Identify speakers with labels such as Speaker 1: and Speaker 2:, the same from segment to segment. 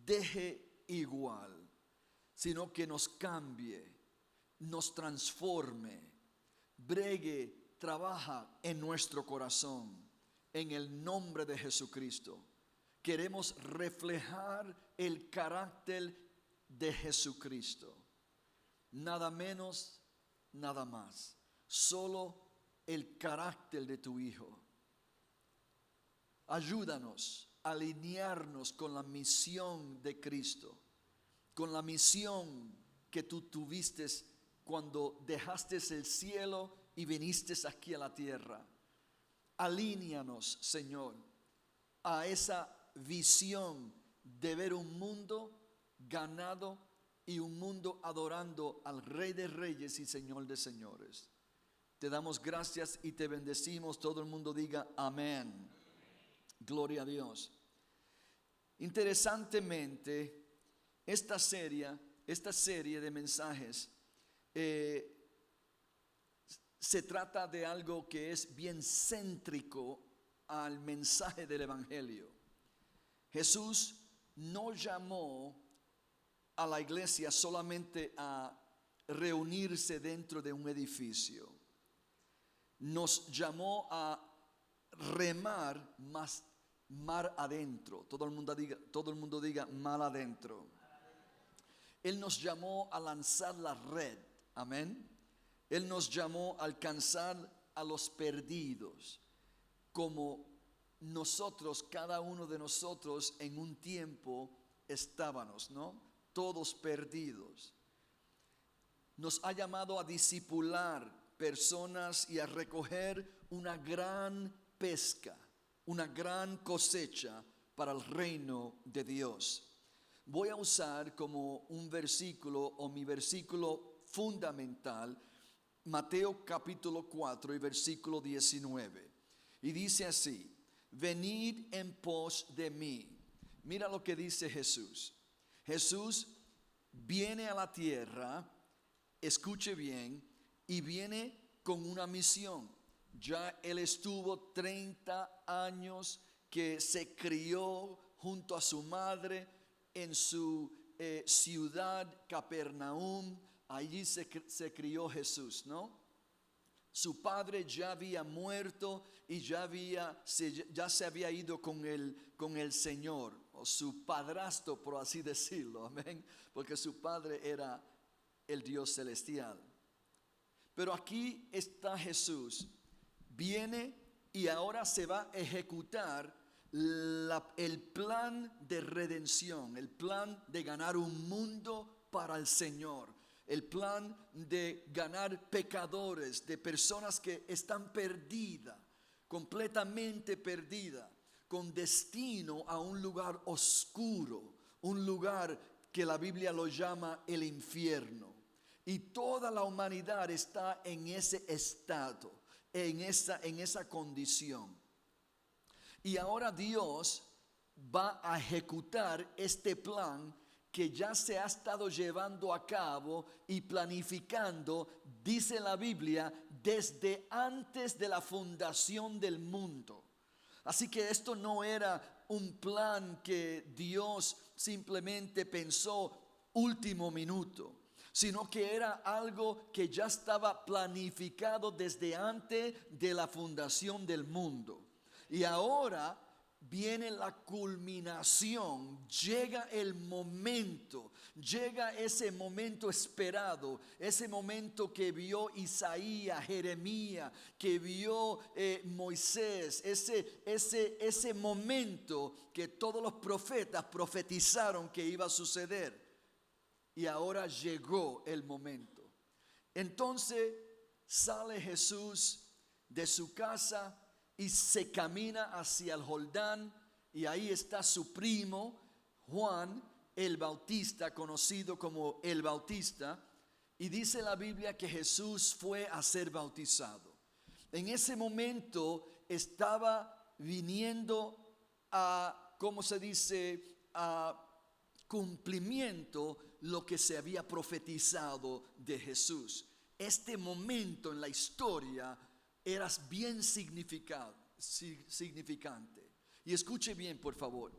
Speaker 1: deje igual, sino que nos cambie, nos transforme, bregue, trabaja en nuestro corazón, en el nombre de Jesucristo. Queremos reflejar el carácter de Jesucristo. Nada menos, nada más. Solo el carácter de tu Hijo. Ayúdanos a alinearnos con la misión de Cristo, con la misión que tú tuviste cuando dejaste el cielo y viniste aquí a la tierra. Alíneanos, Señor, a esa visión de ver un mundo ganado y un mundo adorando al Rey de Reyes y Señor de Señores. Te damos gracias y te bendecimos. Todo el mundo diga amén. Gloria a Dios. Interesantemente, esta serie de mensajes se trata de algo que es bien céntrico al mensaje del Evangelio. Jesús no llamó a la iglesia solamente a reunirse dentro de un edificio. Nos llamó a remar más mar adentro. Todo el mundo diga mar adentro. Él nos llamó a lanzar la red. Amén. Él nos llamó a alcanzar a los perdidos, como nosotros, cada uno de nosotros en un tiempo estábamos, ¿no? Todos perdidos. Nos ha llamado a discipular personas y a recoger una gran pesca, una gran cosecha para el reino de Dios. Voy a usar como un versículo o mi versículo fundamental Mateo capítulo 4 y versículo 19. Y dice así: venid en pos de mí. Mira lo que dice Jesús. Jesús viene a la tierra, escuche bien, y viene con una misión. Ya él estuvo 30 años que se crió junto a su madre en su ciudad Capernaum. Allí se crió Jesús, ¿no? Su padre ya había muerto y ya se había ido con el Señor, o su padrastro, por así decirlo, amén, porque su padre era el Dios celestial. Pero aquí está Jesús, viene y ahora se va a ejecutar el plan de redención, el plan de ganar un mundo para el Señor. El plan de ganar pecadores, de personas que están perdidas, completamente perdidas, con destino a un lugar oscuro, un lugar que la Biblia lo llama el infierno. Y toda la humanidad está en ese estado, en esa condición. Y ahora Dios va a ejecutar este plan que ya se ha estado llevando a cabo y planificando, dice la Biblia, desde antes de la fundación del mundo. Así que esto no era un plan que Dios simplemente pensó último minuto, sino que era algo que ya estaba planificado desde antes de la fundación del mundo. Y ahora viene la culminación, llega el momento, llega ese momento esperado, ese momento que vio Isaías, Jeremías, que vio Moisés, ese momento que todos los profetas profetizaron que iba a suceder. Y ahora llegó el momento. Entonces sale Jesús de su casa y se camina hacia el Jordán, y ahí está su primo Juan el Bautista, conocido como el Bautista, y dice la Biblia que Jesús fue a ser bautizado. En ese momento estaba viniendo a, ¿cómo se dice?, a cumplimiento lo que se había profetizado de Jesús. Este momento en la historia era bien significante. Y escuche bien, por favor,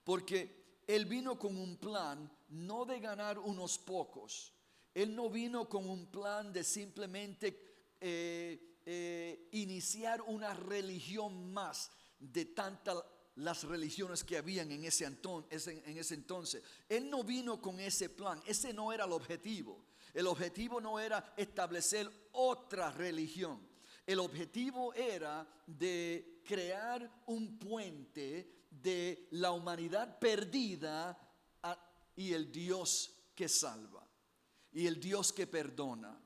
Speaker 1: porque Él vino con un plan no de ganar unos pocos. Él no vino con un plan de simplemente iniciar una religión más de tantas las religiones que habían en ese entonces. Él no vino con ese plan. Ese no era el objetivo. El objetivo no era establecer otra religión. El objetivo era de crear un puente de la humanidad perdida y el Dios que salva, y el Dios que perdona,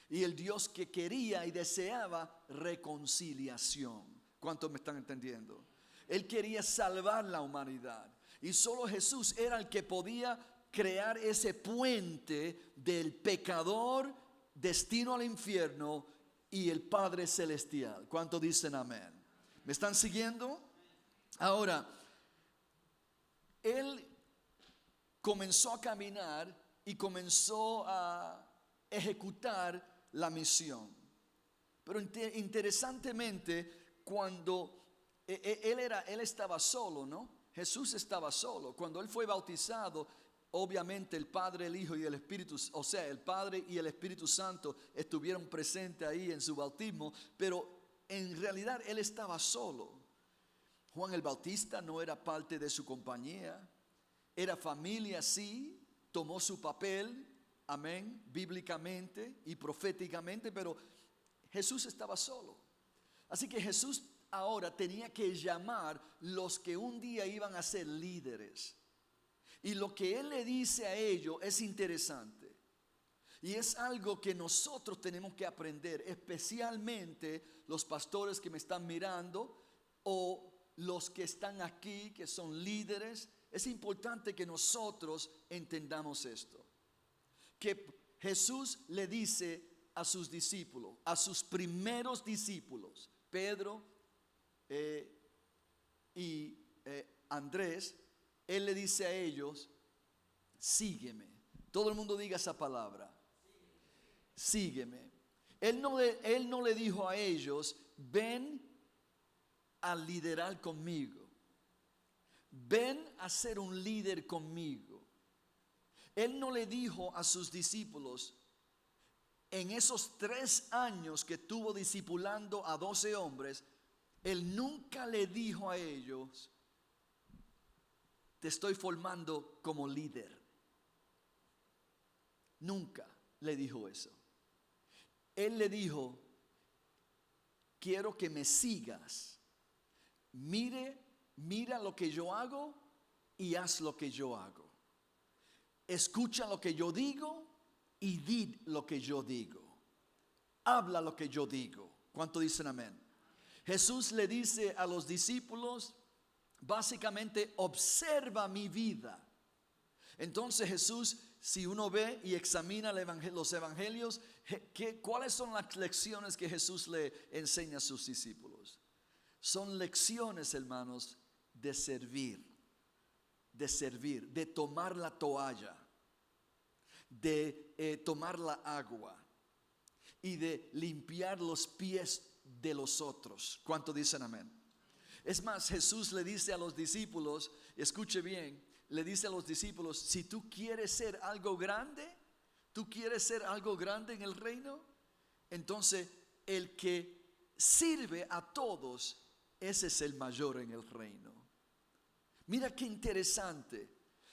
Speaker 1: y el Dios que quería y deseaba reconciliación. ¿Cuántos me están entendiendo? Él quería salvar la humanidad, y solo Jesús era el que podía crear ese puente del pecador destino al infierno y el Padre celestial. ¿Cuántos dicen amén? ¿Me están siguiendo? Ahora, Él comenzó a caminar y comenzó a ejecutar la misión. Pero interesantemente, cuando él estaba solo, ¿no? Jesús estaba solo. Cuando Él fue bautizado, obviamente el Padre, el Hijo y el Espíritu, o sea, el Padre y el Espíritu Santo estuvieron presentes ahí en su bautismo, pero en realidad Él estaba solo. Juan el Bautista no era parte de su compañía. Era familia, sí, tomó su papel, amén, bíblicamente y proféticamente, pero Jesús estaba solo. Así que Jesús ahora tenía que llamar los que un día iban a ser líderes. Y lo que Él le dice a ellos es interesante. Y es algo que nosotros tenemos que aprender, especialmente los pastores que me están mirando o los que están aquí, que son líderes. Es importante que nosotros entendamos esto. Que Jesús le dice a sus discípulos, a sus primeros discípulos, Pedro y Andrés, Él le dice a ellos, sígueme. Todo el mundo diga esa palabra. Sígueme. Él no le dijo a ellos, ven a liderar conmigo. Ven a ser un líder conmigo. Él no le dijo a sus discípulos, en esos 3 años que estuvo discipulando a 12 hombres, Él nunca le dijo a ellos, te estoy formando como líder. Nunca le dijo eso. Él le dijo, quiero que me sigas. Mira lo que yo hago y haz lo que yo hago. Escucha lo que yo digo y di lo que yo digo. Habla lo que yo digo. ¿Cuánto dicen amén? Jesús le dice a los discípulos, básicamente, observa mi vida. Entonces Jesús, si uno ve y examina los evangelios, ¿cuáles son las lecciones que Jesús le enseña a sus discípulos? Son lecciones, hermanos, de servir, de tomar la toalla, de tomar la agua y de limpiar los pies de los otros. ¿Cuánto dicen amén? Es más, Jesús le dice a los discípulos, escuche bien, le dice a los discípulos, si tú quieres ser algo grande, en el reino, entonces el que sirve a todos, ese es el mayor en el reino. Mira qué interesante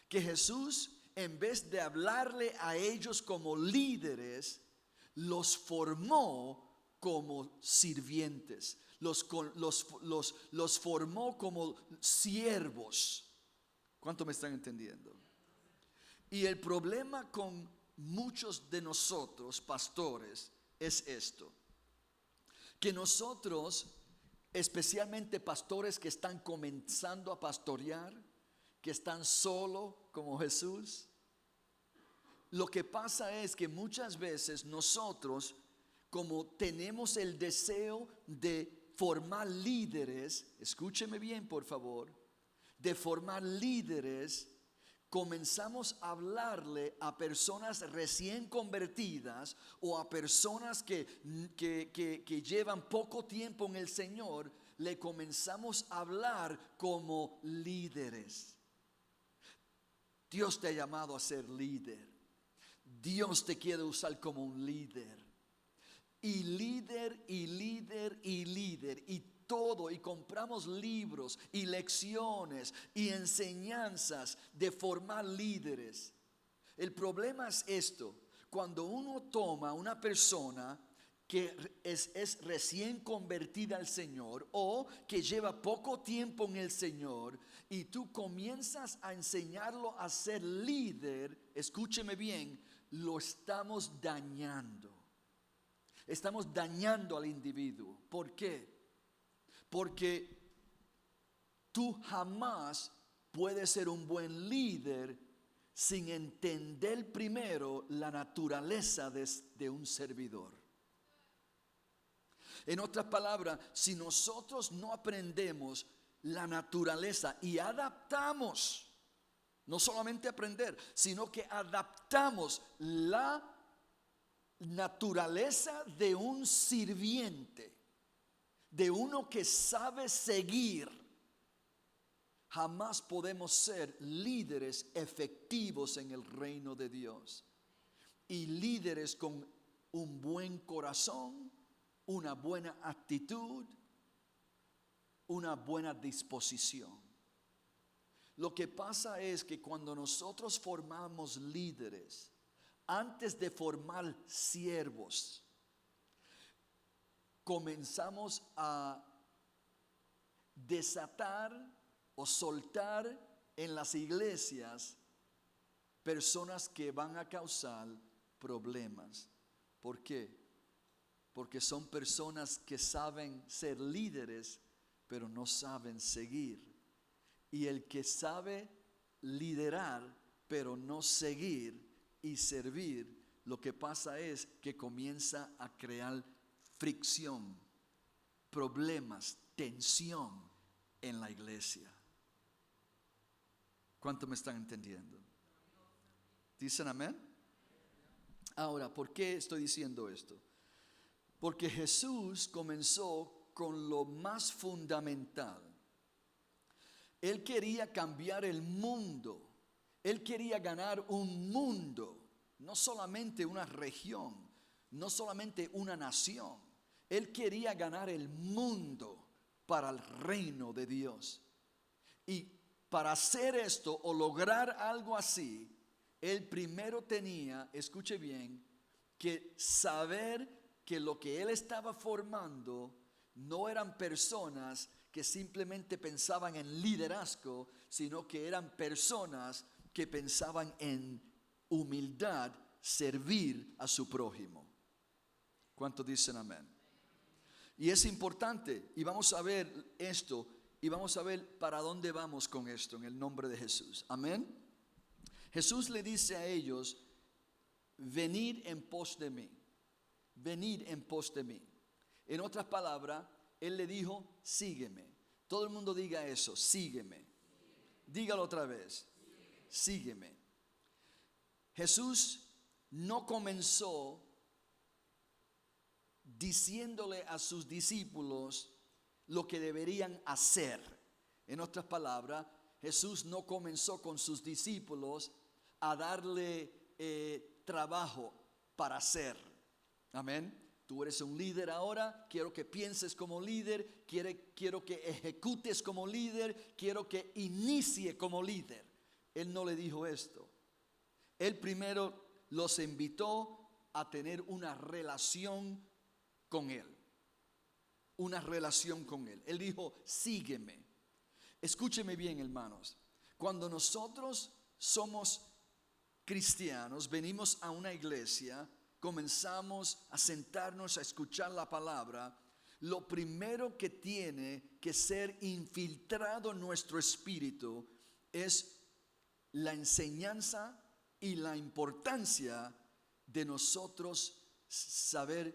Speaker 1: que Jesús, en vez de hablarle a ellos como líderes, los formó como sirvientes, los formó como siervos. ¿Cuánto me están entendiendo? Y el problema con muchos de nosotros, pastores, es esto: que nosotros, especialmente pastores que están comenzando a pastorear, que están solos como Jesús, lo que pasa es que muchas veces nosotros, como tenemos el deseo de formar líderes, escúcheme bien por favor, de formar líderes, comenzamos a hablarle a personas recién convertidas o a personas que llevan poco tiempo en el Señor, le comenzamos a hablar como líderes. Dios te ha llamado a ser líder. Dios te quiere usar como un líder. Y líder, y líder, y líder, y todo, y compramos libros, y lecciones, y enseñanzas de formar líderes. El problema es esto: cuando uno toma una persona que es recién convertida al Señor o que lleva poco tiempo en el Señor, y tú comienzas a enseñarlo a ser líder, escúcheme bien, lo estamos dañando. Estamos dañando al individuo. ¿Por qué? Porque tú jamás puedes ser un buen líder sin entender primero la naturaleza de un servidor. En otras palabras, si nosotros no aprendemos la naturaleza y adaptamos, no solamente aprender, sino que adaptamos la naturaleza de un sirviente, de uno que sabe seguir, jamás podemos ser líderes efectivos en el reino de Dios. Y líderes con un buen corazón, una buena actitud, una buena disposición. Lo que pasa es que cuando nosotros formamos líderes, antes de formar siervos, comenzamos a desatar o soltar en las iglesias personas que van a causar problemas. ¿Por qué? Porque son personas que saben ser líderes, pero no saben seguir. Y el que sabe liderar, pero no seguir y servir, lo que pasa es que comienza a crear fricción, problemas, tensión en la iglesia. ¿Cuánto me están entendiendo? ¿Dicen amén? Ahora, ¿por qué estoy diciendo esto? Porque Jesús comenzó con lo más fundamental. Él quería cambiar el mundo. Él quería ganar un mundo, no solamente una región, no solamente una nación. Él quería ganar el mundo para el reino de Dios. Y para hacer esto o lograr algo así, él primero tenía, escuche bien, que saber que lo que él estaba formando no eran personas que simplemente pensaban en liderazgo, sino que eran personas que pensaban en humildad, servir a su prójimo. ¿Cuántos dicen amén? Y es importante, y vamos a ver esto, y vamos a ver para dónde vamos con esto en el nombre de Jesús. Amén. Jesús le dice a ellos: venid en pos de mí. Venid en pos de mí. En otras palabras, él le dijo: sígueme. Todo el mundo diga eso: sígueme. Dígalo otra vez: sígueme. Jesús no comenzó diciéndole a sus discípulos lo que deberían hacer. En otras palabras, Jesús no comenzó con sus discípulos a darle trabajo para hacer. Amén. Tú eres un líder ahora, quiero que pienses como líder, quiero que ejecutes como líder, quiero que inicie como líder. Él no le dijo esto. Él primero los invitó a tener una relación con él. Una relación con él. Él dijo: sígueme. Escúcheme bien, hermanos. Cuando nosotros somos cristianos, venimos a una iglesia, comenzamos a sentarnos a escuchar la palabra, lo primero que tiene que ser infiltrado en nuestro espíritu es la enseñanza y la importancia de nosotros saber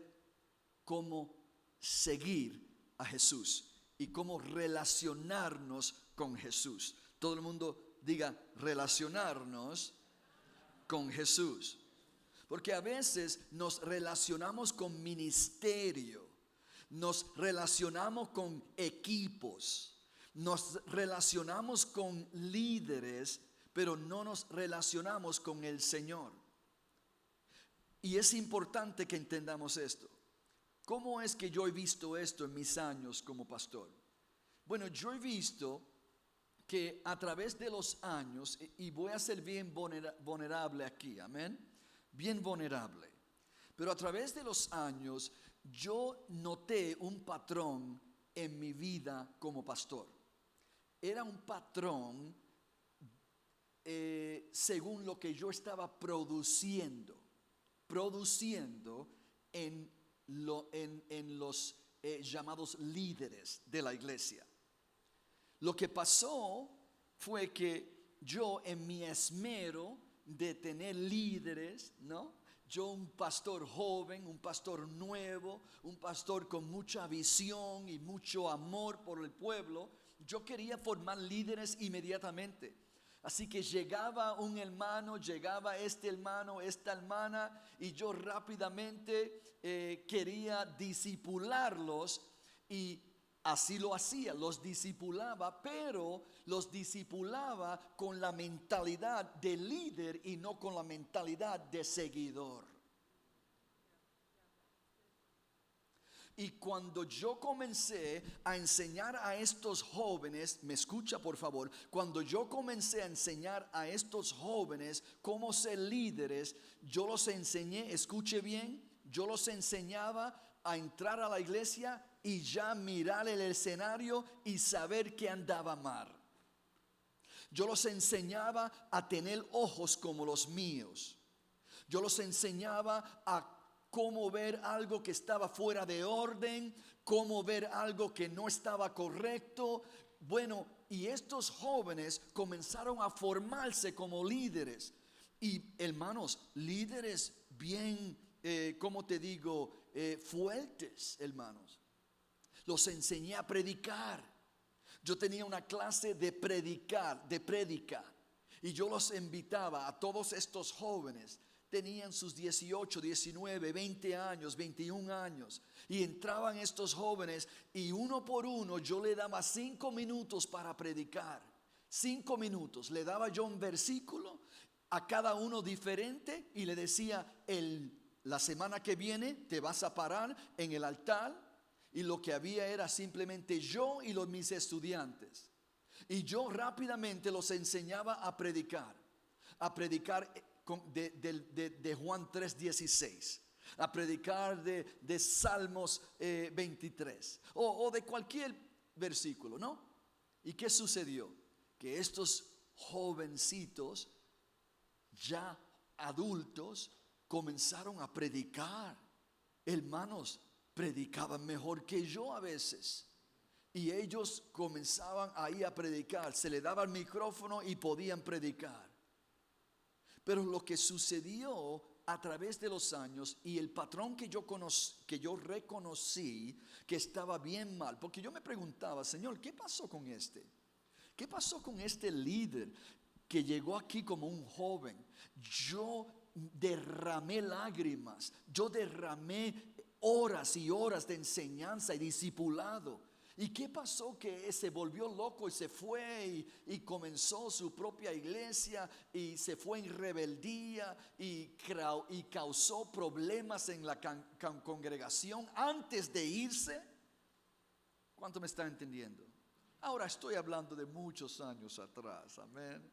Speaker 1: cómo seguir a Jesús y cómo relacionarnos con Jesús. Todo el mundo diga: relacionarnos con Jesús. Porque a veces nos relacionamos con ministerio, nos relacionamos con equipos, nos relacionamos con líderes, pero no nos relacionamos con el Señor. Y es importante que entendamos esto. ¿Cómo es que yo he visto esto en mis años como pastor? Bueno, yo he visto que a través de los años, y voy a ser bien vulnerable aquí, amén, bien vulnerable, pero a través de los años yo noté un patrón en mi vida como pastor. Era un patrón según lo que yo estaba produciendo en los llamados líderes de la iglesia. Lo que pasó fue que yo, en mi esmero de tener líderes, ¿no? Yo, un pastor joven, un pastor nuevo, un pastor con mucha visión y mucho amor por el pueblo, yo quería formar líderes inmediatamente. Así que llegaba un hermano, llegaba este hermano, esta hermana, y yo rápidamente quería discipularlos, y así lo hacía, los discipulaba, pero los discipulaba con la mentalidad de líder y no con la mentalidad de seguidor. Y cuando yo comencé a enseñar a estos jóvenes, me escucha por favor, cuando yo comencé a enseñar a estos jóvenes cómo ser líderes, yo los enseñé, escuche bien, yo los enseñaba a entrar a la iglesia y ya mirar el escenario y saber que andaba mal. Yo los enseñaba a tener ojos como los míos. Yo los enseñaba a cómo ver algo que estaba fuera de orden, cómo ver algo que no estaba correcto. Bueno, y estos jóvenes comenzaron a formarse como líderes. Y hermanos, líderes bien, ¿cómo te digo? Fuertes, hermanos. Los enseñé a predicar. Yo tenía una clase de predicar, de prédica. Y yo los invitaba a todos estos jóvenes. Tenían sus 18, 19, 20 años, 21 años. Y entraban estos jóvenes y uno por uno yo le daba 5 minutos para predicar. 5 minutos. Le daba yo un versículo a cada uno diferente y le decía, la semana que viene te vas a parar en el altar. Y lo que había era simplemente yo y mis estudiantes. Y yo rápidamente los enseñaba a predicar de Juan 3:16, a predicar de Salmos 23 o de cualquier versículo, ¿no? ¿Y qué sucedió? Que estos jovencitos ya adultos comenzaron a predicar. Hermanos, predicaban mejor que yo a veces. Y ellos comenzaban ahí a predicar. Se le daba el micrófono y podían predicar. Pero lo que sucedió a través de los años y el patrón que yo reconocí que estaba bien mal, porque yo me preguntaba, Señor, ¿qué pasó con este? ¿Qué pasó con este líder que llegó aquí como un joven? Yo derramé lágrimas, yo derramé horas y horas de enseñanza y discipulado. ¿Y qué pasó? Que se volvió loco y se fue y comenzó su propia iglesia y se fue en rebeldía y causó problemas en la congregación antes de irse. ¿Cuánto me está entendiendo? Ahora estoy hablando de muchos años atrás, amén.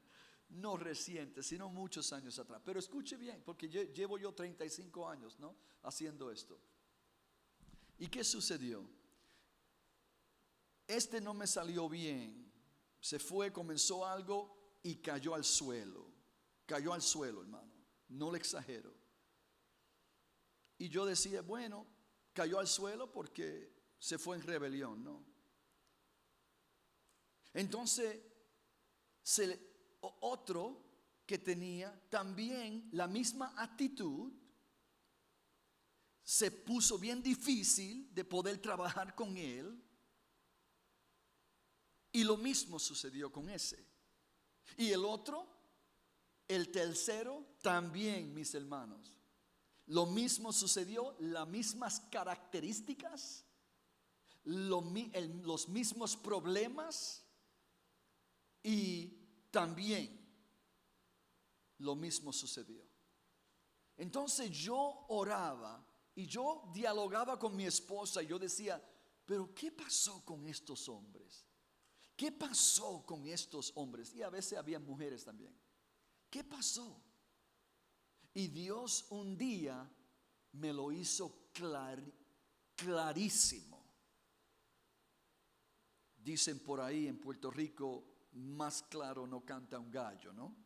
Speaker 1: No recientes, sino muchos años atrás. Pero escuche bien, porque llevo yo 35 años, ¿no? Haciendo esto. ¿Y qué sucedió? Este no me salió bien. Se fue, comenzó algo y cayó al suelo. Cayó al suelo, hermano. No le exagero. Y yo decía, bueno, cayó al suelo porque se fue en rebelión, ¿no? Entonces, otro que tenía también la misma actitud, se puso bien difícil de poder trabajar con él. Y lo mismo sucedió con ese. Y el otro, el tercero, también, mis hermanos. Lo mismo sucedió, las mismas características, los mismos problemas. Y también lo mismo sucedió. Entonces yo oraba y yo dialogaba con mi esposa y yo decía, pero ¿qué pasó con estos hombres? ¿Qué pasó con estos hombres? Y a veces había mujeres también. ¿Qué pasó? Y Dios un día me lo hizo clarísimo. Dicen por ahí en Puerto Rico, más claro no canta un gallo, ¿no?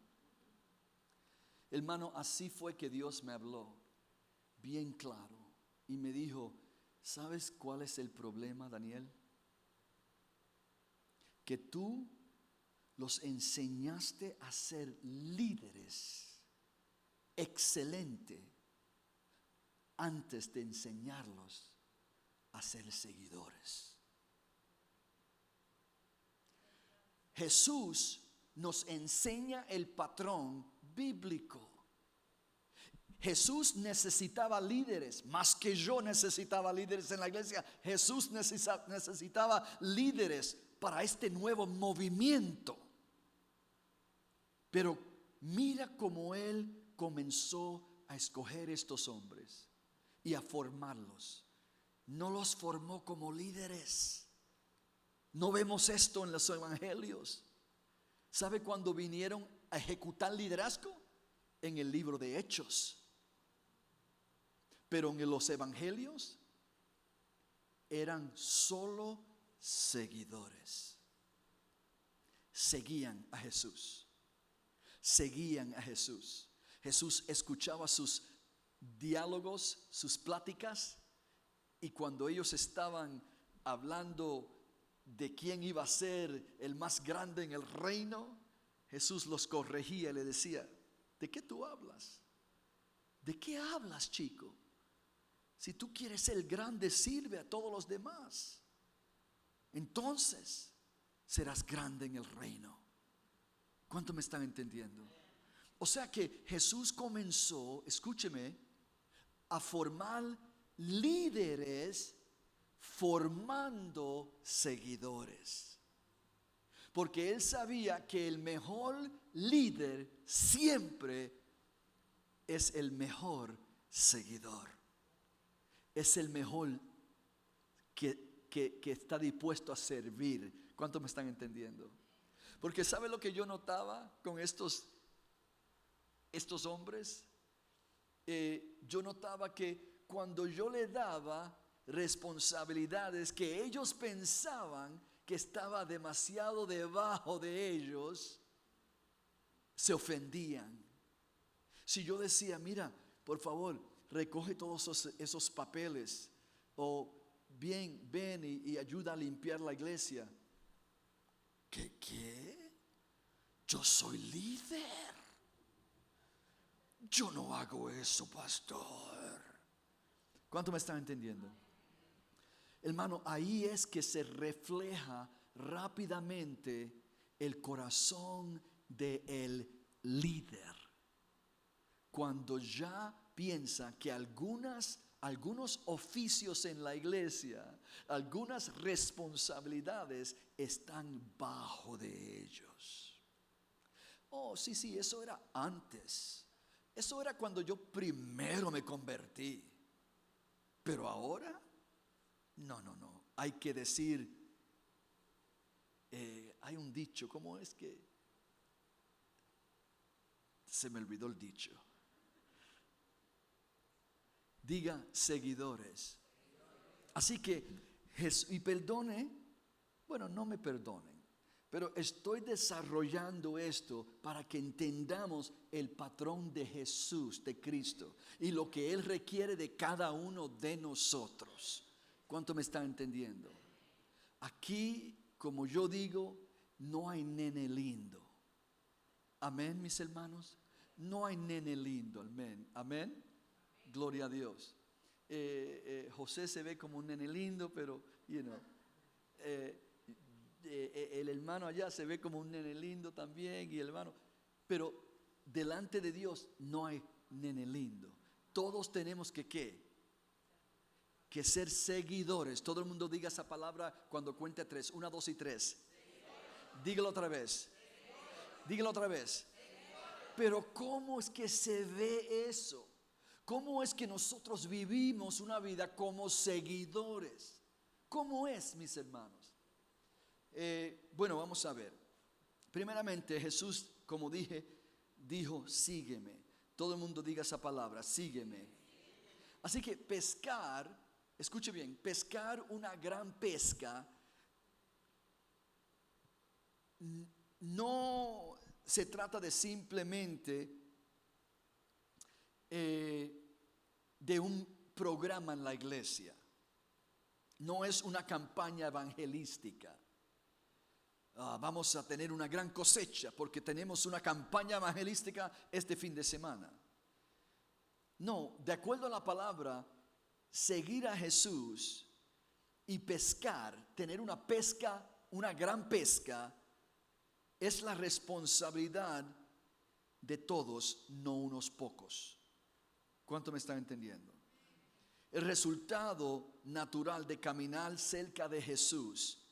Speaker 1: Hermano, así fue que Dios me habló, bien claro, y me dijo, ¿sabes cuál es el problema, Daniel? Que tú los enseñaste a ser líderes excelentes antes de enseñarlos a ser seguidores. Jesús nos enseña el patrón bíblico. Jesús necesitaba líderes, más que yo necesitaba líderes en la iglesia. Jesús necesitaba líderes para este nuevo movimiento. Pero mira cómo Él comenzó a escoger estos hombres y a formarlos. No los formó como líderes. No vemos esto en los evangelios. ¿Sabe cuándo vinieron a ejecutar liderazgo? En el libro de Hechos. Pero en los evangelios eran solo seguidores. Seguían a Jesús. Seguían a Jesús. Jesús escuchaba sus diálogos, sus pláticas, y cuando ellos estaban hablando de quién iba a ser el más grande en el reino, Jesús los corregía y le decía, ¿de qué tú hablas? ¿De qué hablas, chico? Si tú quieres ser grande, sirve a todos los demás. Entonces serás grande en el reino. ¿Cuánto me están entendiendo? O sea que Jesús comenzó, escúcheme, a formar líderes formando seguidores. Porque Él sabía que el mejor líder siempre es el mejor seguidor. Es el mejor que está dispuesto a servir. ¿Cuánto me están entendiendo? Porque ¿sabe lo que yo notaba con estos hombres? Yo notaba que cuando yo le daba responsabilidades que ellos pensaban que estaba demasiado debajo de ellos, se ofendían. Si yo decía, mira, por favor, recoge todos esos papeles, o bien, ven y ayuda a limpiar la iglesia. ¿Qué? Yo soy líder. Yo no hago eso, pastor. ¿Cuánto me están entendiendo? Hermano, ahí es que se refleja rápidamente el corazón del líder. Cuando ya piensa que algunos oficios en la iglesia, algunas responsabilidades están bajo de ellos. Oh, sí, eso era antes. Eso era cuando yo primero me convertí. Pero ahora, no. Hay que decir, hay un dicho, ¿cómo es que? Se me olvidó el dicho. Diga seguidores. Así que, y perdone, bueno, no me perdonen, pero estoy desarrollando esto para que entendamos el patrón de Jesús, de Cristo, y lo que Él requiere de cada uno de nosotros. ¿Cuánto me están entendiendo? Aquí, como yo digo, no hay nene lindo. Amén, mis hermanos. No hay nene lindo, amén. Gloria a Dios. José se ve como un nene lindo, pero, el hermano allá se ve como un nene lindo también, y el hermano, pero delante de Dios no hay nene lindo. Todos tenemos que ser seguidores. Todo el mundo diga esa palabra cuando cuente 3. 1, 2 y 3. Dígalo otra vez. Dígalo otra vez. Pero ¿cómo es que se ve eso? ¿Cómo es que nosotros vivimos una vida como seguidores? ¿Cómo es, mis hermanos? Bueno, vamos a ver. Primeramente, Jesús, como dije, dijo, sígueme. Todo el mundo diga esa palabra, sígueme. Así que pescar, escuche bien, pescar una gran pesca no se trata de simplemente de un programa en la iglesia. No es una campaña evangelística. Vamos a tener una gran cosecha porque tenemos una campaña evangelística este fin de semana. No, de acuerdo a la palabra, seguir a Jesús y pescar, tener una pesca, una gran pesca, es la responsabilidad de todos, no unos pocos. ¿Cuánto me están entendiendo? El resultado natural de caminar cerca de Jesús,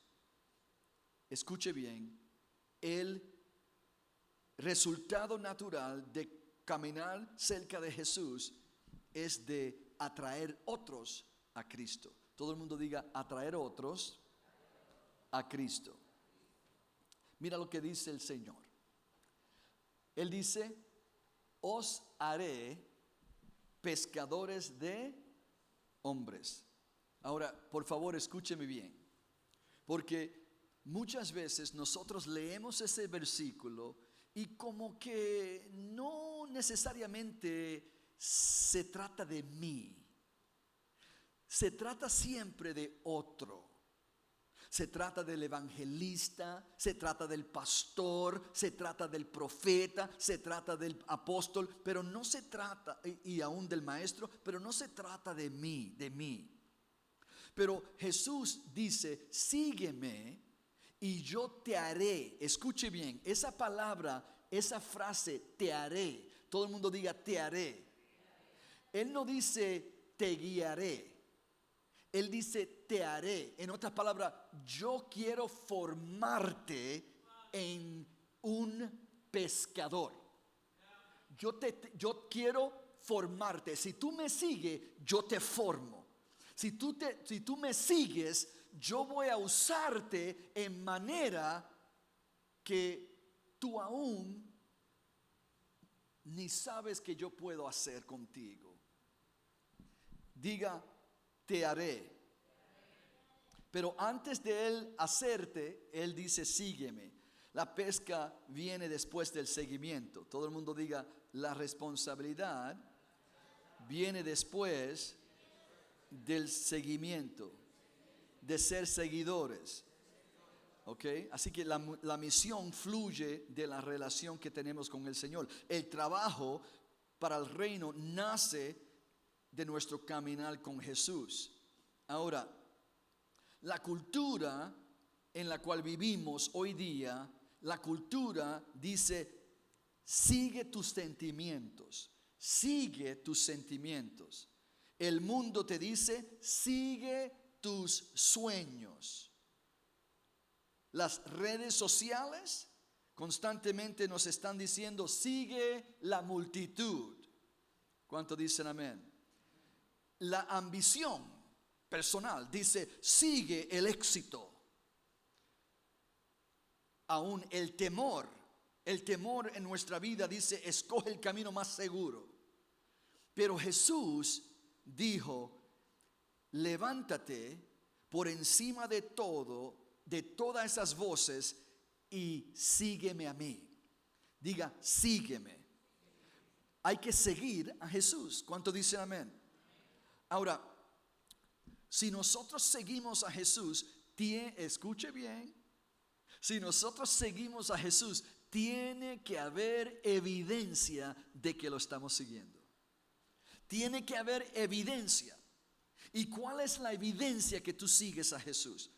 Speaker 1: escuche bien, el resultado natural de caminar cerca de Jesús es de atraer otros a Cristo. Todo el mundo diga, atraer otros a Cristo. Mira lo que dice el Señor. Él dice, os haré pescadores de hombres. Ahora, por favor, escúcheme bien, porque muchas veces nosotros leemos ese versículo y como que no necesariamente se trata de mí. Se trata siempre de otro. Se trata del evangelista, se trata del pastor, se trata del profeta, se trata del apóstol, pero no se trata, y aún del maestro, pero no se trata de mí. Pero Jesús dice, sígueme y yo te haré. Escuche bien, esa palabra, esa frase, te haré. Todo el mundo diga, te haré. Él no dice, te guiaré. Él dice, te haré. En otras palabras, yo quiero formarte en un pescador. Yo quiero formarte. Si tú me sigues, yo te formo. Si tú me sigues, yo voy a usarte en manera que tú aún ni sabes que yo puedo hacer contigo. Diga, te haré. Pero antes de él hacerte, él dice, sígueme. La pesca viene después del seguimiento. Todo el mundo diga, la responsabilidad viene después del seguimiento, de ser seguidores. ¿Ok? Así que la misión fluye de la relación que tenemos con el Señor. El trabajo para el reino nace de nuestro caminar con Jesús. Ahora, la cultura en la cual vivimos hoy día, la cultura dice, sigue tus sentimientos, sigue tus sentimientos. El mundo te dice, sigue tus sueños. Las redes sociales constantemente nos están diciendo, sigue la multitud. ¿Cuánto dicen amén? La ambición personal dice, sigue el éxito. Aún el temor en nuestra vida dice, escoge el camino más seguro. Pero Jesús dijo, levántate por encima de todo, de todas esas voces, y sígueme a mí. Diga, sígueme. Hay que seguir a Jesús. ¿Cuánto dicen amén? Ahora, si nosotros seguimos a Jesús, escuche bien, si nosotros seguimos a Jesús, tiene que haber evidencia de que lo estamos siguiendo. Tiene que haber evidencia. ¿Y cuál es la evidencia que tú sigues a Jesús?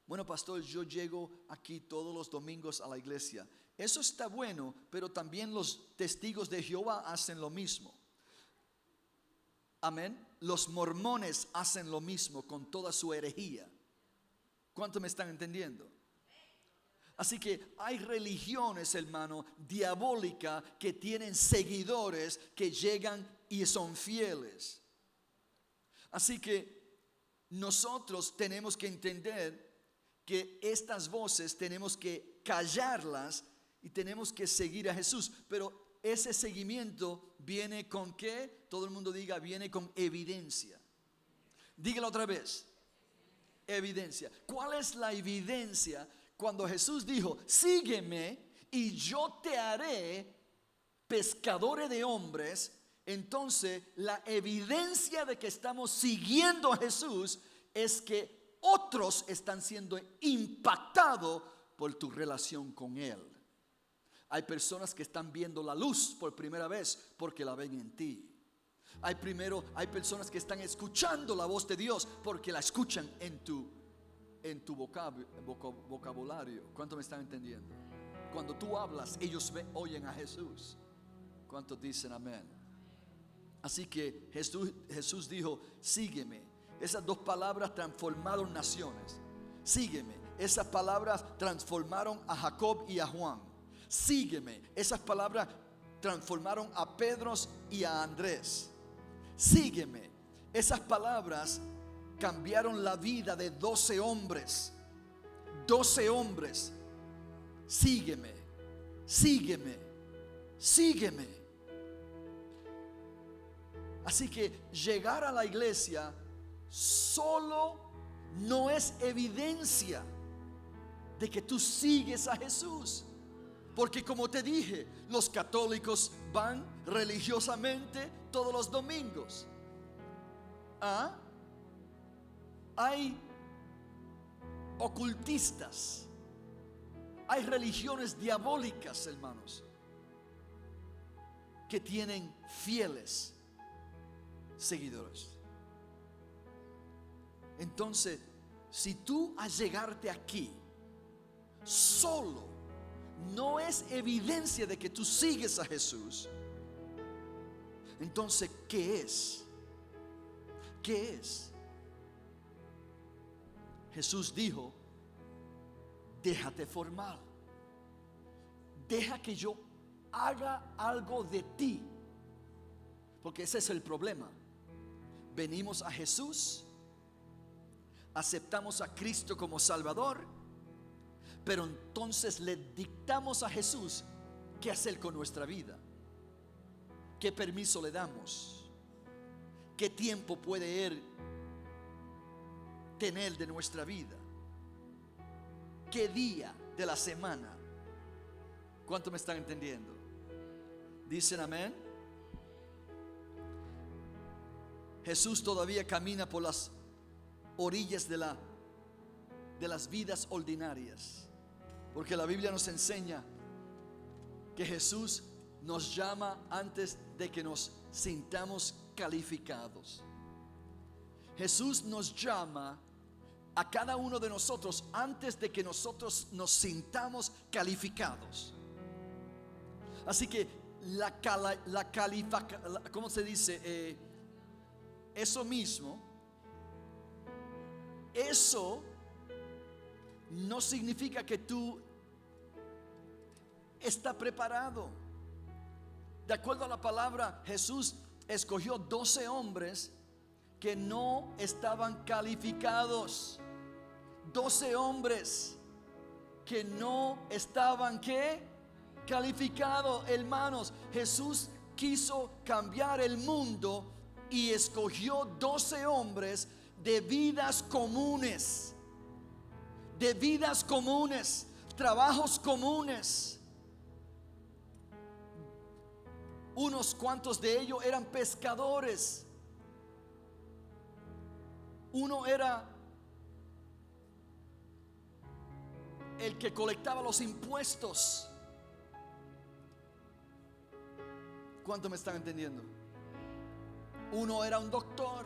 Speaker 1: Bueno, pastor, yo llego aquí todos los domingos a la iglesia. Eso está bueno, pero también los testigos de Jehová hacen lo mismo. Amén. Los mormones hacen lo mismo con toda su herejía. ¿Cuánto me están entendiendo? Así que hay religiones, hermano, diabólicas que tienen seguidores que llegan y son fieles. Así que nosotros tenemos que entender que estas voces tenemos que callarlas y tenemos que seguir a Jesús. Pero ese seguimiento viene con ¿qué? Todo el mundo diga, viene con evidencia. Dígalo otra vez. Evidencia. ¿Cuál es la evidencia? Cuando Jesús dijo, sígueme y yo te haré pescadores de hombres, entonces la evidencia de que estamos siguiendo a Jesús es que otros están siendo impactados por tu relación con Él. Hay personas que están viendo la luz por primera vez porque la ven en ti. Hay personas que están escuchando la voz de Dios porque la escuchan en tu vocabulario. ¿Cuánto me están entendiendo? Cuando tú hablas, ellos oyen a Jesús. ¿Cuántos dicen amén? Así que Jesús dijo, sígueme. Esas dos palabras transformaron naciones. Sígueme. Esas palabras transformaron a Jacob y a Juan. Sígueme. Esas palabras transformaron a Pedro y a Andrés. Sígueme. Esas palabras cambiaron la vida de 12 hombres. 12 hombres. Sígueme, sígueme, sígueme. Así que llegar a la iglesia solo no es evidencia de que tú sigues a Jesús. Porque como te dije, los católicos van religiosamente todos los domingos. Hay ocultistas, hay religiones diabólicas, hermanos, que tienen fieles seguidores. Entonces, si tú al llegarte aquí solo no es evidencia de que tú sigues a Jesús, entonces, ¿qué es? ¿Qué es? Jesús dijo, déjate formar. Deja que yo haga algo de ti. Porque ese es el problema. Venimos a Jesús, aceptamos a Cristo como Salvador, pero entonces le dictamos a Jesús qué hacer con nuestra vida. ¿Qué permiso le damos? ¿Qué tiempo puede Él tener de nuestra vida? ¿Qué día de la semana? ¿Cuánto me están entendiendo? ¿Dicen amén? Jesús todavía camina por las orillas de las vidas ordinarias, porque la Biblia nos enseña que Jesús nos llama antes de que nos sintamos calificados. Jesús nos llama a cada uno de nosotros antes de que nosotros nos sintamos calificados. Así que ¿cómo se dice? Eso mismo, eso no significa que tú estás preparado. De acuerdo a la palabra, Jesús escogió 12 hombres que no estaban calificados. 12 hombres que no estaban ¿qué? Calificados, hermanos. Jesús quiso cambiar el mundo y escogió 12 hombres de vidas comunes, trabajos comunes. Unos cuantos de ellos eran pescadores. Uno era el que colectaba los impuestos. ¿Cuánto me están entendiendo? Uno era un doctor,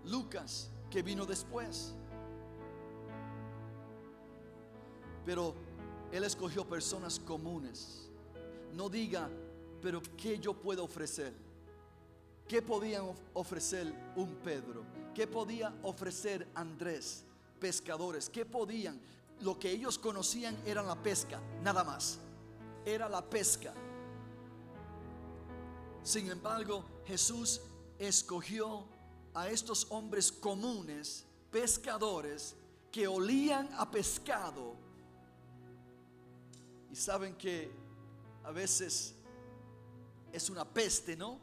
Speaker 1: Lucas, que vino después. Pero Él escogió personas comunes. No diga, pero ¿qué yo puedo ofrecer? ¿Qué podían ofrecer un Pedro? ¿Qué podía ofrecer Andrés? Pescadores. ¿Qué podían? lo que ellos conocían era la pesca, nada más. Era la pesca. Sin embargo, Jesús escogió a estos hombres comunes, pescadores, que olían a pescado. Y saben que a veces es una peste, ¿no?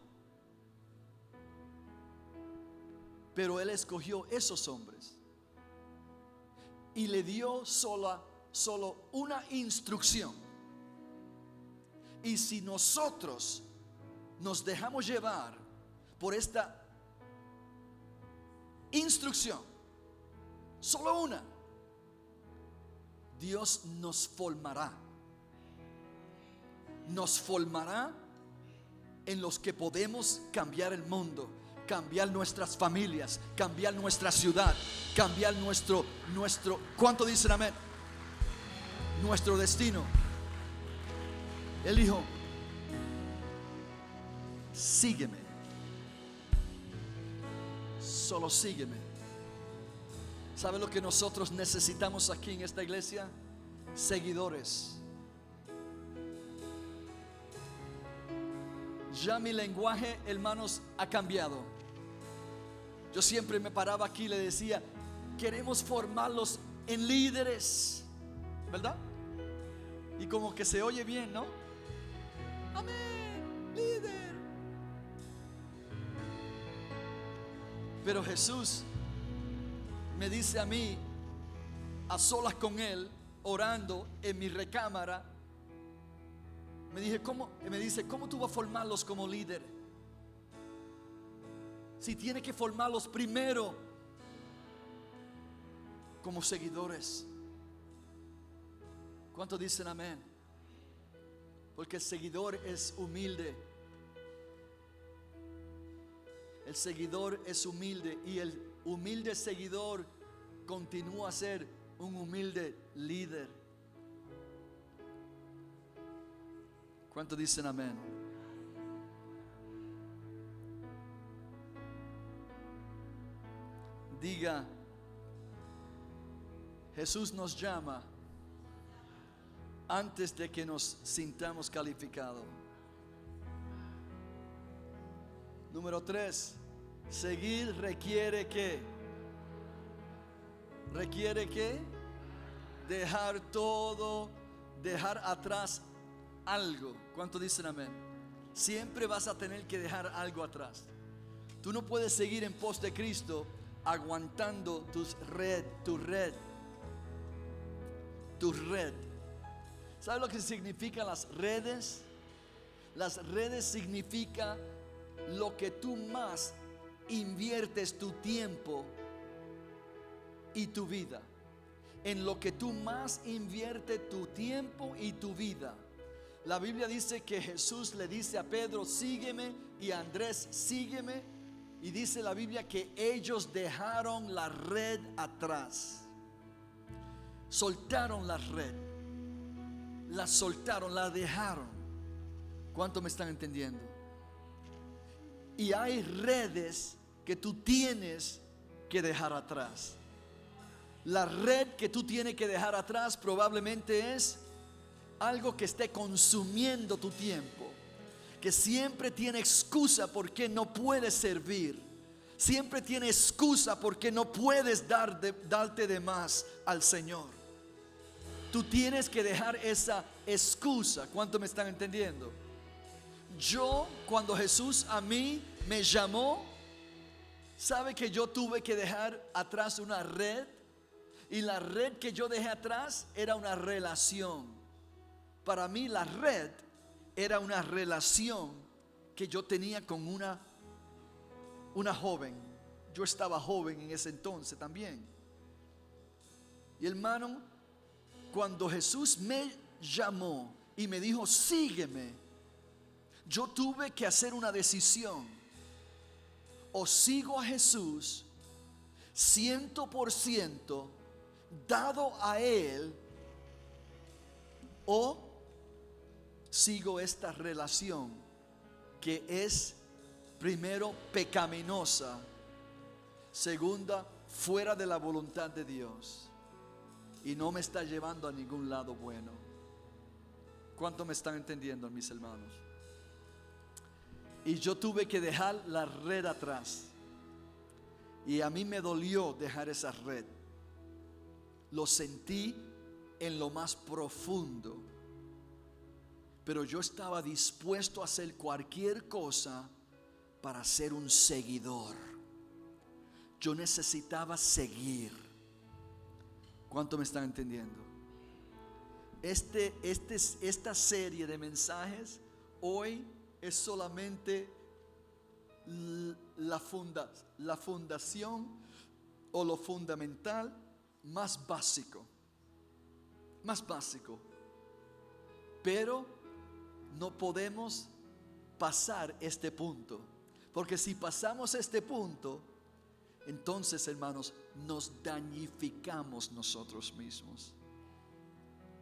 Speaker 1: Pero Él escogió esos hombres y le dio solo una instrucción. Y si nosotros nos dejamos llevar por esta instrucción, solo una, Dios nos formará en los que podemos cambiar el mundo, cambiar nuestras familias, cambiar nuestra ciudad, cambiar nuestro, ¿cuánto dicen amén? Nuestro destino. Él dijo: sígueme, solo sígueme. ¿Sabe lo que nosotros necesitamos aquí en esta iglesia? Seguidores. Ya mi lenguaje, hermanos, ha cambiado. Yo siempre me paraba aquí y le decía: queremos formarlos en líderes, ¿verdad? Y como que se oye bien, ¿no? Amén, líder. Pero Jesús me dice a mí, a solas con Él, orando en mi recámara, me dice, ¿cómo tú vas a formarlos como líder? Si tiene que formarlos primero como seguidores. ¿Cuántos dicen amén? Porque el seguidor es humilde. El seguidor es humilde, y el humilde seguidor continúa a ser un humilde líder. ¿Cuántos dicen amén? Diga: Jesús nos llama antes de que nos sintamos calificados. Número 3, seguir requiere ¿qué? Requiere ¿qué? Dejar todo, dejar atrás algo. ¿Cuántos dicen amén? Siempre vas a tener que dejar algo atrás. Tú no puedes seguir en pos de Cristo aguantando tu red. ¿Sabes lo que significan las redes? Las redes significa lo que tú más inviertes tu tiempo y tu vida. En lo que tú más inviertes tu tiempo y tu vida. La Biblia dice que Jesús le dice a Pedro: sígueme, y a Andrés: sígueme. Y dice la Biblia que ellos dejaron la red atrás. Soltaron la red. La soltaron, la dejaron. ¿Cuánto me están entendiendo? Y hay redes que tú tienes que dejar atrás. La red que tú tienes que dejar atrás probablemente es algo que esté consumiendo tu tiempo, que siempre tiene excusa porque no puedes servir, siempre tiene excusa porque no puedes darte de más al Señor. Tú tienes que dejar esa excusa. ¿Cuánto me están entendiendo? Yo, cuando Jesús a mí me llamó, ¿sabe que yo tuve que dejar atrás una red? Y la red que yo dejé atrás era una relación. Para mí la red era una relación que yo tenía con una joven. Yo estaba joven en ese entonces también. Y hermano, cuando Jesús me llamó y me dijo: sígueme, yo tuve que hacer una decisión. O sigo a Jesús 100% dado a Él, o sigo esta relación que es, primero, pecaminosa, segunda, fuera de la voluntad de Dios. y no me está llevando a ningún lado bueno. ¿Cuánto me están entendiendo, mis hermanos? Y yo tuve que dejar la red atrás. Y a mí me dolió dejar esa red. Lo sentí en lo más profundo. Pero yo estaba dispuesto a hacer cualquier cosa para ser un seguidor. Yo necesitaba seguir. ¿Cuánto me están entendiendo? Esta serie de mensajes hoy es solamente la fundación o lo fundamental más básico. Pero no podemos pasar este punto, porque si pasamos este punto, entonces, hermanos, nos dañificamos nosotros mismos.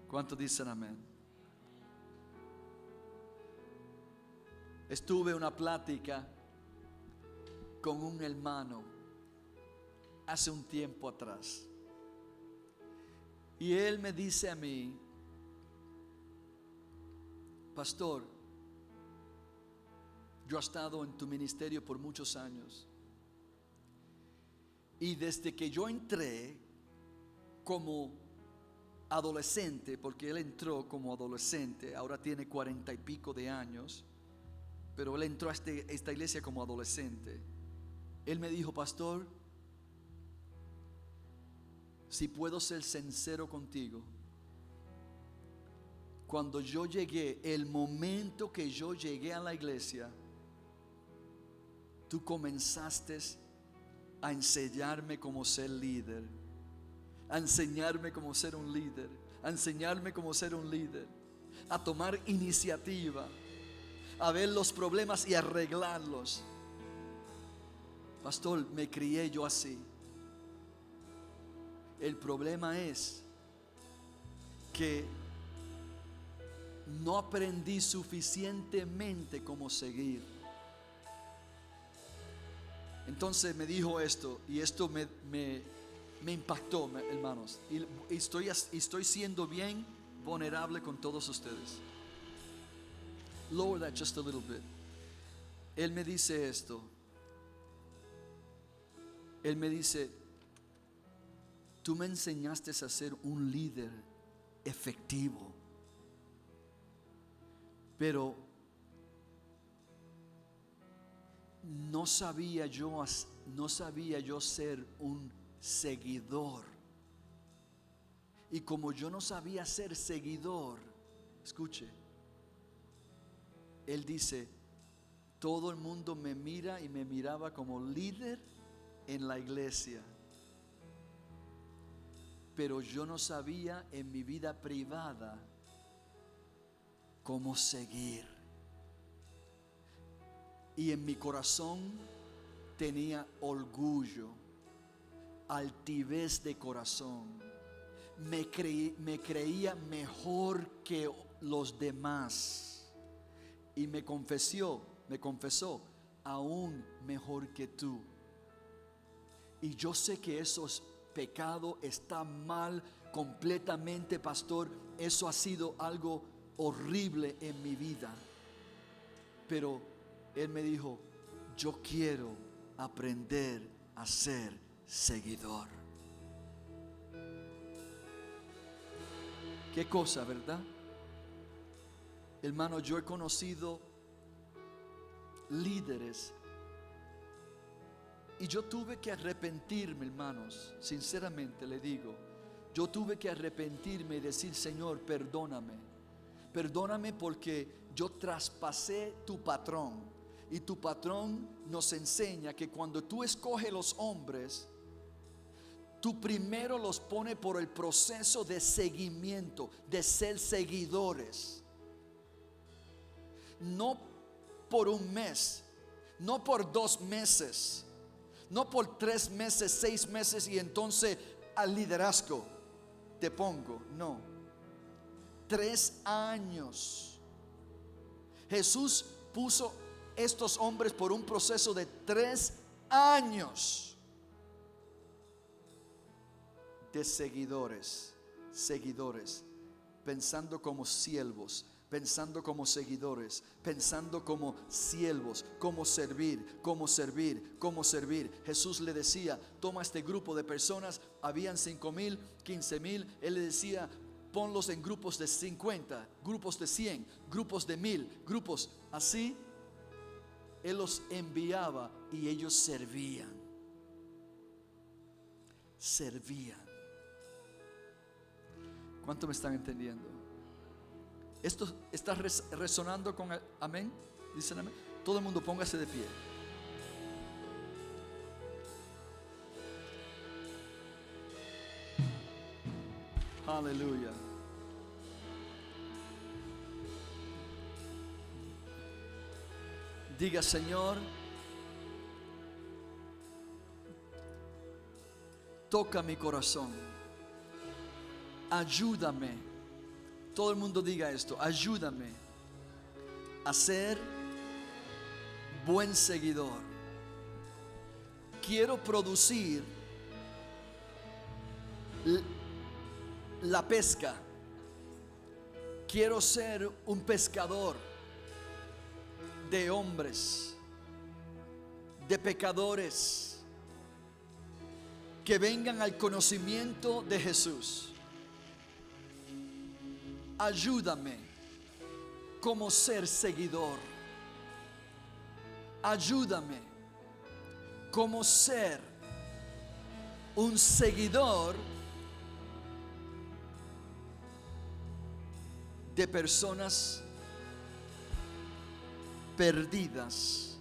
Speaker 1: ¿Cuántos dicen amén? Estuve en una plática con un hermano hace un tiempo atrás, y él me dice a mí: pastor, yo he estado en tu ministerio por muchos años, y desde que yo entré como adolescente, porque él entró como adolescente, ahora tiene 40 y pico de años, pero él entró a esta iglesia como adolescente. Él me dijo: pastor, si puedo ser sincero contigo, cuando yo llegué, el momento que yo llegué a la iglesia, tú comenzaste a enseñarme cómo ser líder, a enseñarme cómo ser un líder, a enseñarme cómo ser un líder, a tomar iniciativa, a ver los problemas y arreglarlos. Pastor, me crié yo así. El problema es que no aprendí suficientemente cómo seguir. Entonces me dijo esto, y esto me impactó, hermanos, y estoy siendo bien vulnerable con todos ustedes. Lower that just a little bit. Él me dice esto. Él me dice: tú me enseñaste a ser un líder efectivo, pero no sabía yo ser un seguidor. Y como yo no sabía ser seguidor, escuche, él dice: todo el mundo me mira y me miraba como líder en la iglesia, pero yo no sabía en mi vida privada cómo seguir. Y en mi corazón tenía orgullo, altivez de corazón. Me creía mejor que los demás. Y me confesó, aún mejor que tú. Y yo sé que eso es pecado, está mal completamente, pastor. Eso ha sido algo horrible en mi vida. Pero él me dijo: yo quiero aprender a ser seguidor. Qué cosa, ¿verdad? Hermano, yo he conocido líderes y yo tuve que arrepentirme, hermanos. Sinceramente le digo, yo tuve que arrepentirme y decir: Señor, perdóname. Perdóname porque yo traspasé tu patrón. Y tu patrón nos enseña que cuando tú escoges los hombres, tú primero los pones por el proceso de seguimiento, de ser seguidores. No por un mes, no por 2 meses, no por 3 meses, 6 meses y entonces al liderazgo te pongo. No, 3 años. Jesús puso estos hombres por un proceso de 3 años de seguidores. seguidores, pensando como siervos, pensando como seguidores, pensando como siervos, cómo servir, cómo servir, cómo servir. Jesús le decía, toma este grupo de personas, habían 5,000, 15,000, él le decía, ponlos en grupos de 50, grupos de 100, grupos de 1,000, grupos así. Él los enviaba y ellos servían. Servían. ¿Cuánto me están entendiendo? Esto está resonando con el amén. Dicen amén. Todo el mundo póngase de pie. Aleluya. Diga, Señor, toca mi corazón. Ayúdame. Todo el mundo diga esto. Ayúdame a ser buen seguidor. Quiero producir la pesca. Quiero ser un pescador de hombres, de pecadores, que vengan al conocimiento de Jesús. Ayúdame como ser seguidor. Ayúdame como ser un seguidor de personas perdidas,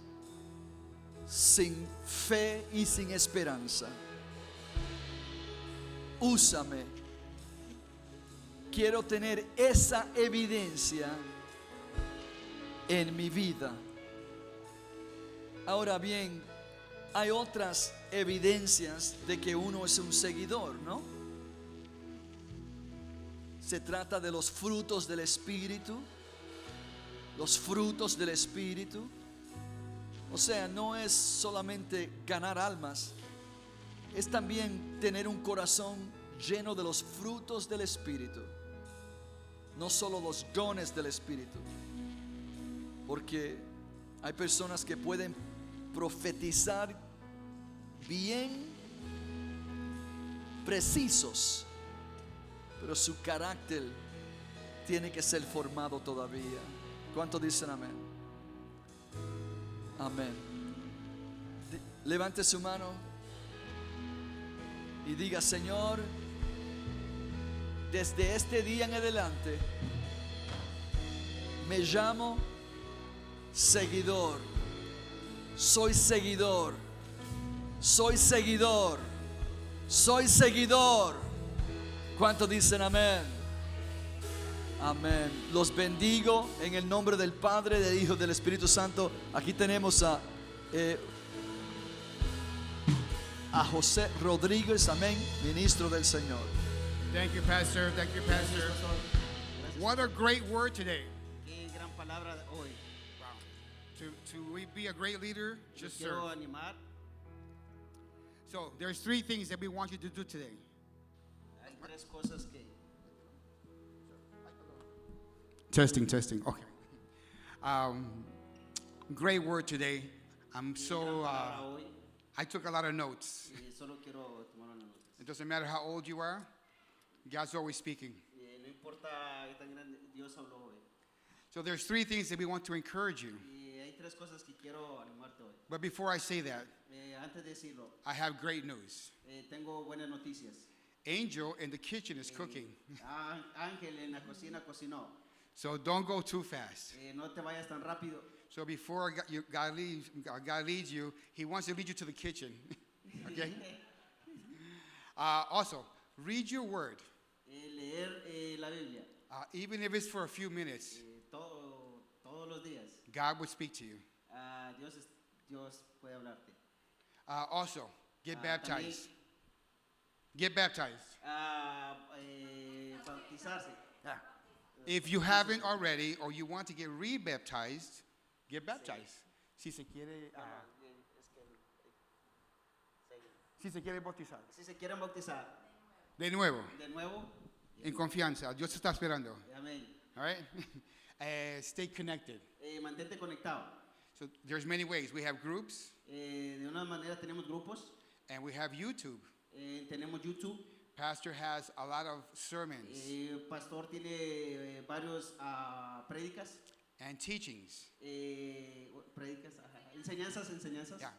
Speaker 1: sin fe y sin esperanza. Úsame. Quiero tener esa evidencia en mi vida. Ahora bien, hay otras evidencias de que uno es un seguidor, ¿no? Se trata de los frutos del Espíritu. Los frutos del Espíritu. O sea, no es solamente ganar almas, es también tener un corazón lleno de los frutos del Espíritu. No solo los dones del Espíritu. Porque hay personas que pueden profetizar bien precisos, pero su carácter tiene que ser formado todavía. ¿Cuántos dicen amén? Amén. Levante su mano y diga, Señor, desde este día en adelante me llamo seguidor. Soy seguidor. Soy seguidor. Soy seguidor. ¿Cuántos dicen amén? Amén. Los bendigo en el nombre del Padre, del Hijo, del Espíritu Santo. Aquí tenemos a José Rodríguez, amén, ministro del Señor.
Speaker 2: Thank you, Pastor. Thank you, Pastor. What a great word today.
Speaker 3: Qué gran palabra hoy.
Speaker 2: Wow. To be a great leader, just serve.
Speaker 3: Quiero animar.
Speaker 2: So there's three things that we want you to do today.
Speaker 3: Hay tres cosas que
Speaker 2: Testing. Okay. Great word today. I'm so.
Speaker 3: palabra hoy
Speaker 2: I took a lot of notes.
Speaker 3: y solo quiero tomar una nota.
Speaker 2: It doesn't matter how old you are. God's always speaking.
Speaker 3: No importa qué tan grande, Dios habló hoy.
Speaker 2: So there's three things that we want to encourage you.
Speaker 3: Y hay tres cosas que quiero animarte hoy.
Speaker 2: But before I say that,
Speaker 3: Antes de decirlo,
Speaker 2: I have great news.
Speaker 3: tengo buenas noticias.
Speaker 2: Angel in the kitchen is cooking.
Speaker 3: Ángel en la cocina cocinó.
Speaker 2: So don't go too fast.
Speaker 3: No te vayas tan rápido.
Speaker 2: So before God leads you, He wants to lead you to the kitchen. Okay? Also, read your word.
Speaker 3: Leer la Biblia.
Speaker 2: Even if it's for a few minutes,
Speaker 3: Todos los días.
Speaker 2: God would speak to you.
Speaker 3: Dios puede hablarte.
Speaker 2: Also, get baptized.
Speaker 3: También,
Speaker 2: Get baptized.
Speaker 3: Bautizarse.
Speaker 2: If you haven't already or you want to get rebaptized, get baptized. Si se quiere, si se quiere bautizar.
Speaker 3: Si se quieren bautizar
Speaker 2: De nuevo.
Speaker 3: de nuevo,
Speaker 2: En confianza. Dios te está esperando.
Speaker 3: Amén.
Speaker 2: All right? Stay connected.
Speaker 3: Mantente conectado.
Speaker 2: So there's many ways. We have groups
Speaker 3: De una manera tenemos grupos,
Speaker 2: and we have YouTube.
Speaker 3: tenemos YouTube.
Speaker 2: Pastor has a lot of sermons
Speaker 3: Pastor tiene varios prédicas,
Speaker 2: and teachings.
Speaker 3: enseñanzas.
Speaker 2: Yeah.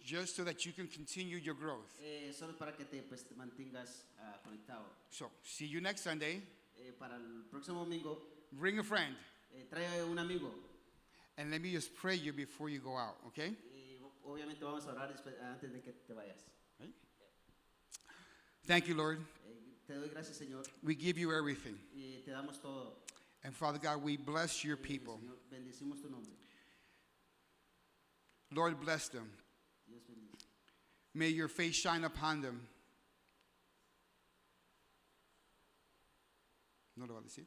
Speaker 2: Just so that you can continue your growth.
Speaker 3: Solo para que te mantengas conectado.
Speaker 2: So, see you next Sunday.
Speaker 3: Para el próximo domingo,
Speaker 2: Bring a friend.
Speaker 3: trae un amigo.
Speaker 2: And let me just pray you before you go out, okay?
Speaker 3: Obviamente vamos a orar antes de que te vayas.
Speaker 2: Thank you, Lord.
Speaker 3: Te doy gracias, Señor,
Speaker 2: We give you everything.
Speaker 3: y te damos todo.
Speaker 2: And Father God, we bless your people.
Speaker 3: Señor, bendecimos tu nombre.
Speaker 2: Lord, bless them.
Speaker 3: Dios bendice.
Speaker 2: May your face shine upon them. ¿No lo va a decir?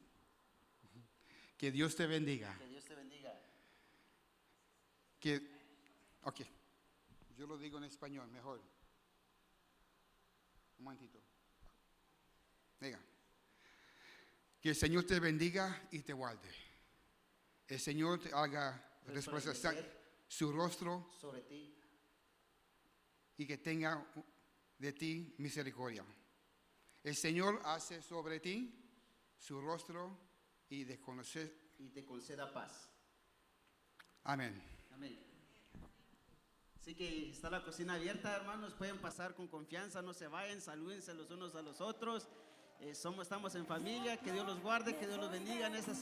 Speaker 2: Que Dios te bendiga.
Speaker 3: Que Dios te bendiga.
Speaker 2: Ok. Yo lo digo en español, mejor. Un momentito. Venga. Que el Señor te bendiga y te guarde. El Señor te haga resplandecer su rostro
Speaker 3: Sobre ti
Speaker 2: y que tenga de ti misericordia. El Señor hace sobre ti su rostro y de conocer.
Speaker 3: y te conceda paz.
Speaker 2: Amén.
Speaker 3: Amén. Así que está la cocina abierta, hermanos. Pueden pasar con confianza, no se vayan, salúdense los unos a los otros. Estamos en familia. Que Dios los guarde, que Dios los bendiga en esta